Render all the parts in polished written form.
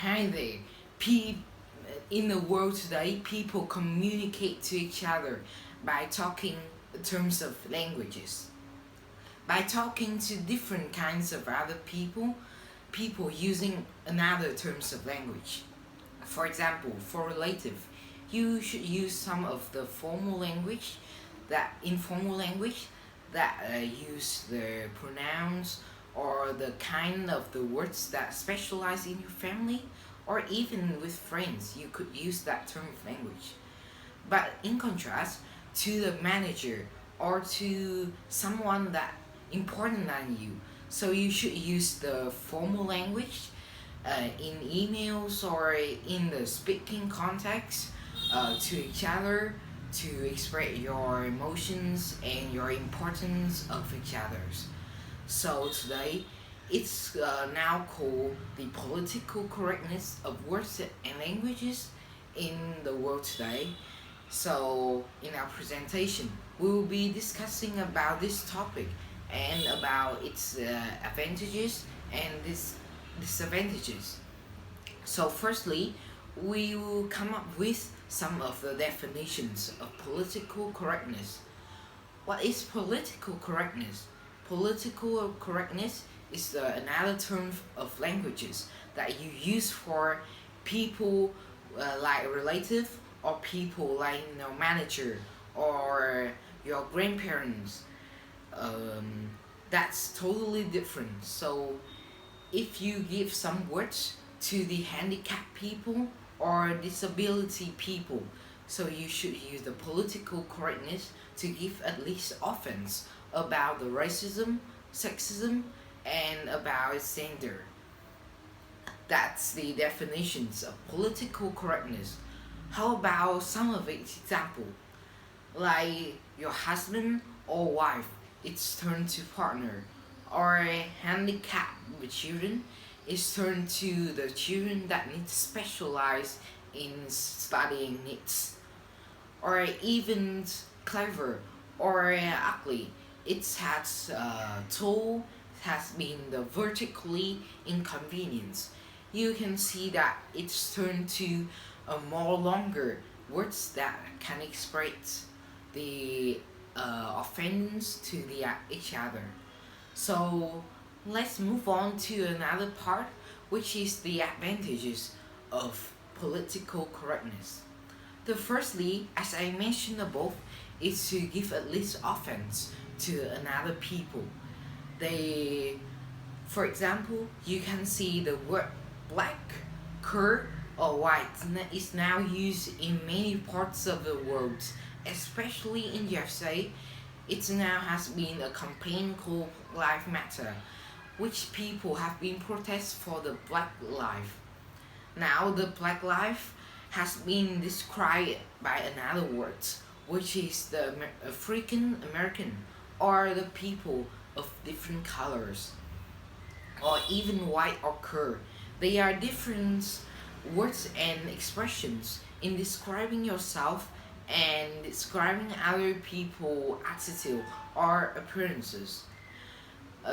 Hi there. Pe- in the world today, people communicate to each other by talking in terms of languages. By talking to different kinds of other people using another terms of language. For example, for relative, you should use some of the formal language, that informal language that use the pronouns or the kind of the words that specialize in your family, or even with friends you could use that term of language. But in contrast to the manager or to someone that important than you, so you should use the formal language in emails or in the speaking context to each other to express your emotions and your importance of each others. So today, it's now called the political correctness of words and languages in the world today. So in our presentation, we will be discussing about this topic and about its advantages and disadvantages. So firstly, we will come up with some of the definitions of political correctness. What is political correctness? Political correctness is another term of languages that you use for people like a relative or people like manager or your grandparents. Um, that's totally different. So if you give some words to the handicapped people or disability people, so you should use the political correctness to give at least offense about the racism, sexism, and about gender. That's the definitions of political correctness. How about some of its example? Like your husband or wife, it's turned to partner, or handicapped with children, it's turned to the children that need specialized in studying needs, or even clever or ugly. It has told has been the vertically inconvenience. You can see that it's turned to a more longer words that can express the offense to the each other. So let's move on to another part, which is the advantages of political correctness. The firstly, as I mentioned above, is to give at least offense to another people. They, for example, you can see the word black, cur, or white is now used in many parts of the world, especially in USA. It now has been a campaign called Life Matter, which people have been protest for the black life. Now the black life has been described by another word, which is the African American, or the people of different colors, or even white or cur. They are different words and expressions in describing yourself and describing other people attitude or appearances.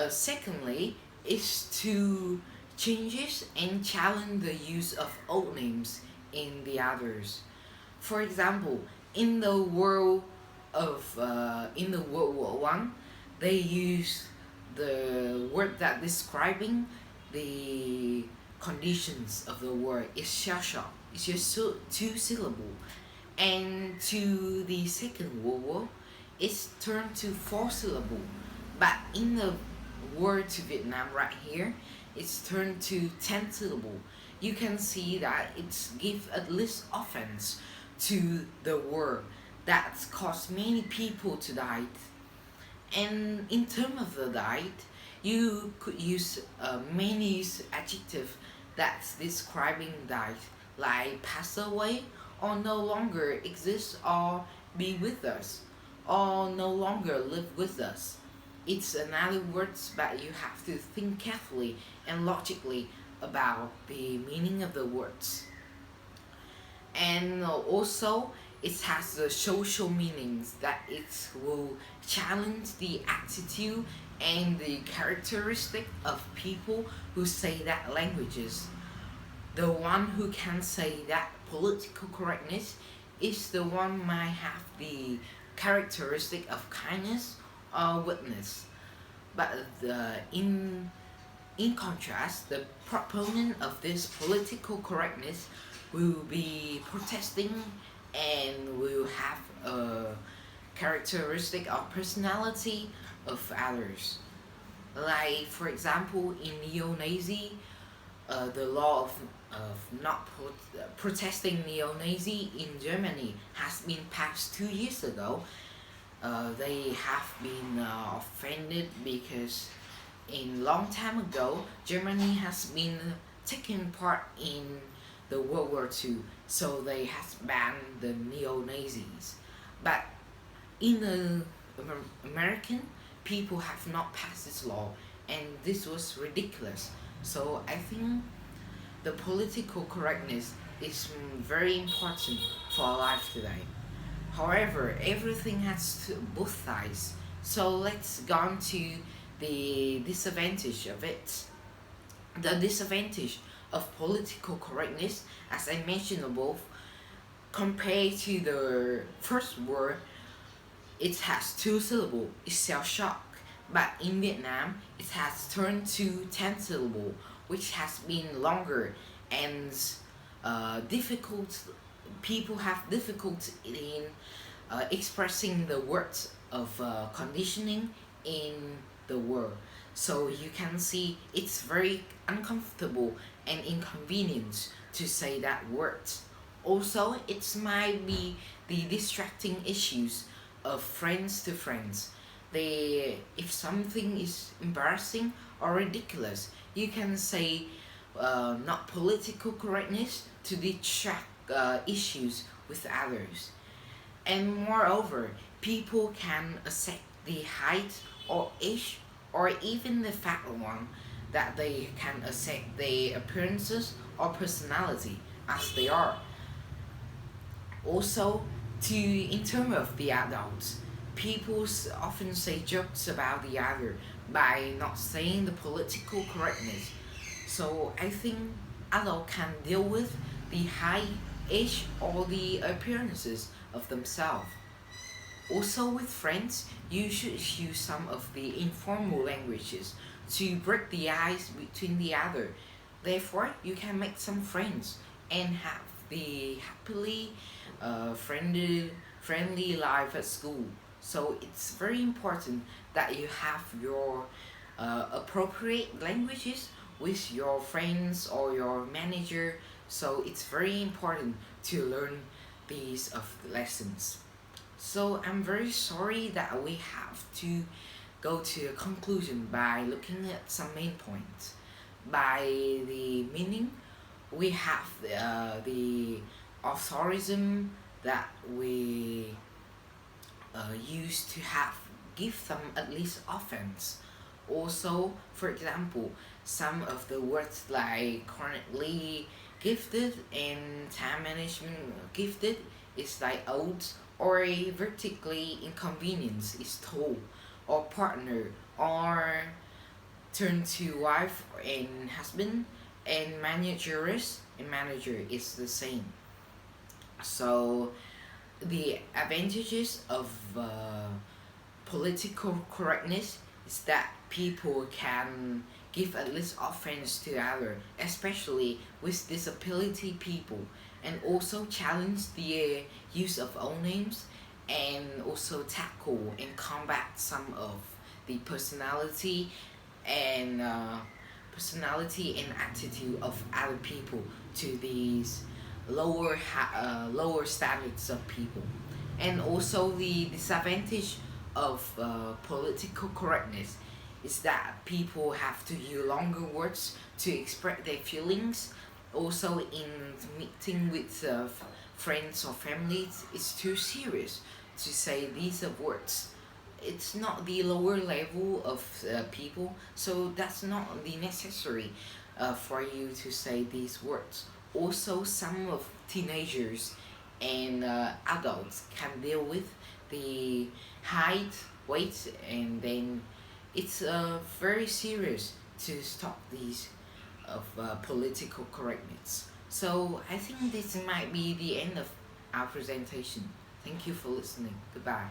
Secondly, is to changes and challenge the use of old names in the others. For example, in the world in the World War I, they use the word that describing the conditions of the war is shell shock. It's just two syllable, and to the Second World War, it's turned to four syllable. But in the war to Vietnam right here, it's turned to 10 syllable. You can see that it's give at least offense to the war that's caused many people to die. And in terms of the diet, you could use many adjective that's describing diet, like pass away, or no longer exist, or be with us, or no longer live with us. It's another words, but you have to think carefully and logically about the meaning of the words. And also it has the social meanings that it will challenge the attitude and the characteristic of people who say that languages. The one who can say that political correctness is the one might have the characteristic of kindness or witness. But in contrast, the proponent of this political correctness will be protesting and will have a characteristic of personality of others. Like, for example, in neo-Nazi, the law of not protesting neo-Nazi in Germany has been passed 2 years ago. They have been offended because in long time ago Germany has been taking part in the World War II, so they has banned the neo-Nazis. But in the American, people have not passed this law, and this was ridiculous. So I think the political correctness is very important for our life today. However, everything has both sides. So let's go on to the disadvantage of it. The disadvantage of political correctness, as I mentioned above, compared to the first word, it has two syllables. It's shell shock. But in Vietnam, it has turned to 10 syllable, which has been longer and difficult. People have difficulty in expressing the words of conditioning in the word. So you can see it's very uncomfortable and inconvenient to say that word. Also, it might be the distracting issues of friends to friends. If something is embarrassing or ridiculous, you can say not political correctness to distract issues with others. And moreover, people can accept the height or age or even the fact one that they can accept their appearances or personality as they are. Also, in terms of the adults, people often say jokes about the other by not saying the political correctness. So I think adult can deal with the high age or the appearances of themselves. Also, with friends, you should use some of the informal languages to break the ice between the other. Therefore, you can make some friends and have the happily friendly life at school. So it's very important that you have your appropriate languages with your friends or your manager. So it's very important to learn these of lessons. So I'm very sorry that we have to go to a conclusion by looking at some main points. By the meaning, we have the authorism that we use to have give them at least offense. Also, for example, some of the words like currently gifted and time management gifted is like old, or a vertically inconvenience is told, or partner, or turn to wife and husband, and managers and manager is the same. So the advantages of political correctness is that people can give at least offense to other, especially with disability people, and also challenge the use of own names, and also tackle and combat some of the and personality and attitude of other people to these lower standards of people. And also the disadvantage of political correctness is that people have to use longer words to express their feelings. Also, in meeting with friends or families, it's too serious to say these words. It's not the lower level of people, so that's not the necessary for you to say these words. Also, some of teenagers and adults can deal with the height, weight, and then it's very serious to stop these political correctness. So I think this might be the end of our presentation. Thank you for listening. Goodbye.